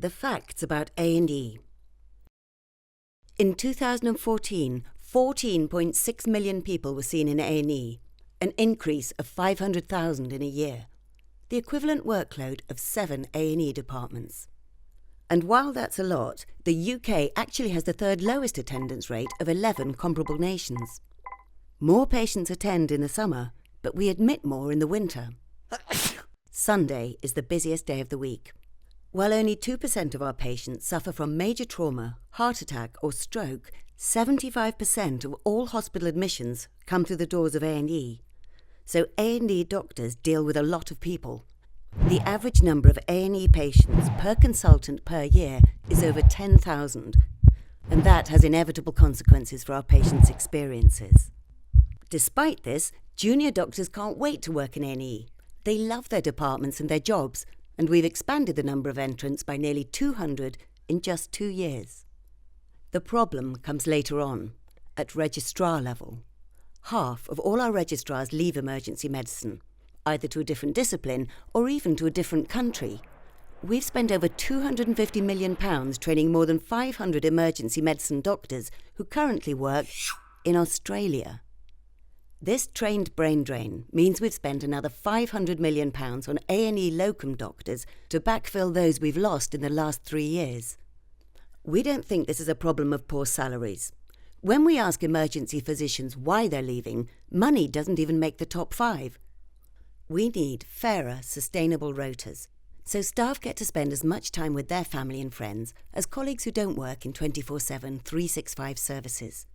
The facts about A&E. In 2014, 14.6 million people were seen in A&E, an increase of 500,000 in a year, the equivalent workload of 7 A&E departments. And while that's a lot, the UK actually has the third lowest attendance rate of 11 comparable nations. More patients attend in the summer, but we admit more in the winter. Sunday is the busiest day of the week. While only 2% of our patients suffer from major trauma, heart attack or stroke, 75% of all hospital admissions come through the doors of A&E. So A&E doctors deal with a lot of people. The average number of A&E patients per consultant per year is over 10,000, and that has inevitable consequences for our patients' experiences. Despite this, junior doctors can't wait to work in A&E. They love their departments and their jobs, and we've expanded the number of entrants by nearly 200 in just 2 years. The problem comes later on, at registrar level. Half of all our registrars leave emergency medicine, either to a different discipline or even to a different country. We've spent over £250 million training more than 500 emergency medicine doctors who currently work in Australia. This trained brain drain means we've spent another £500 million on A&E locum doctors to backfill those we've lost in the last 3 years. We don't think this is a problem of poor salaries. When we ask emergency physicians why they're leaving, money doesn't even make the top 5. We need fairer, sustainable rotas, so staff get to spend as much time with their family and friends as colleagues who don't work in 24/7, 365 services.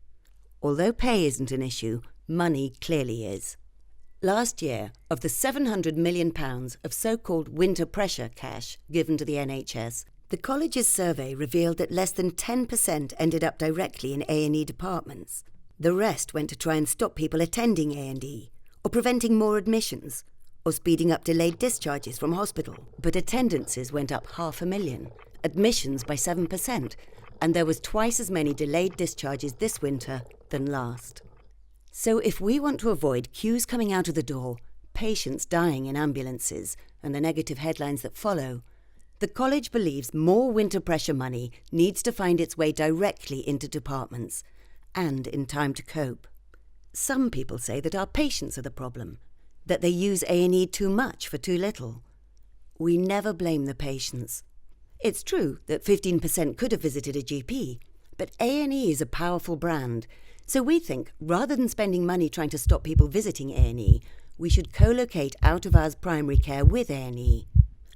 Although pay isn't an issue, money clearly is. Last year, of the £700 million of so-called winter pressure cash given to the NHS, the college's survey revealed that less than 10% ended up directly in A&E departments. The rest went to try and stop people attending A&E, or preventing more admissions, or speeding up delayed discharges from hospital. But attendances went up 500,000, admissions by 7%, and there was twice as many delayed discharges this winter than last. So if we want to avoid queues coming out of the door, patients dying in ambulances, and the negative headlines that follow, the college believes more winter pressure money needs to find its way directly into departments, and in time to cope. Some people say that our patients are the problem, that they use A&E too much for too little. We never blame the patients. It's true that 15% could have visited a GP, but A&E is a powerful brand. So we think, rather than spending money trying to stop people visiting A&E, we should co-locate out-of-hours primary care with A&E.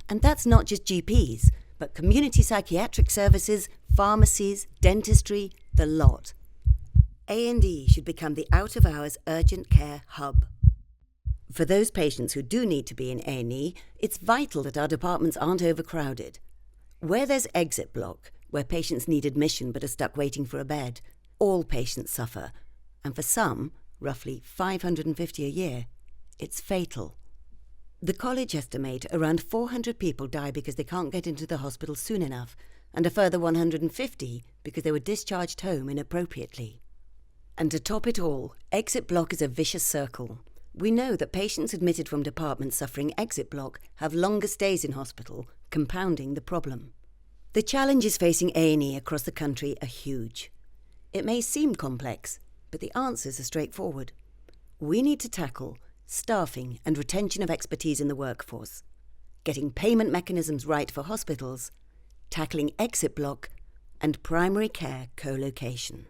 And that's not just GPs, but community psychiatric services, pharmacies, dentistry, the lot. A&E should become the out-of-hours urgent care hub. For those patients who do need to be in A&E, it's vital that our departments aren't overcrowded. Where there's exit block, where patients need admission but are stuck waiting for a bed, all patients suffer, and for some, roughly 550 a year, it's fatal. The college estimate around 400 people die because they can't get into the hospital soon enough, and a further 150 because they were discharged home inappropriately. And to top it all, exit block is a vicious circle. We know that patients admitted from departments suffering exit block have longer stays in hospital, compounding the problem. The challenges facing A&E across the country are huge. It may seem complex, but the answers are straightforward. We need to tackle staffing and retention of expertise in the workforce, getting payment mechanisms right for hospitals, tackling exit block, and primary care co-location.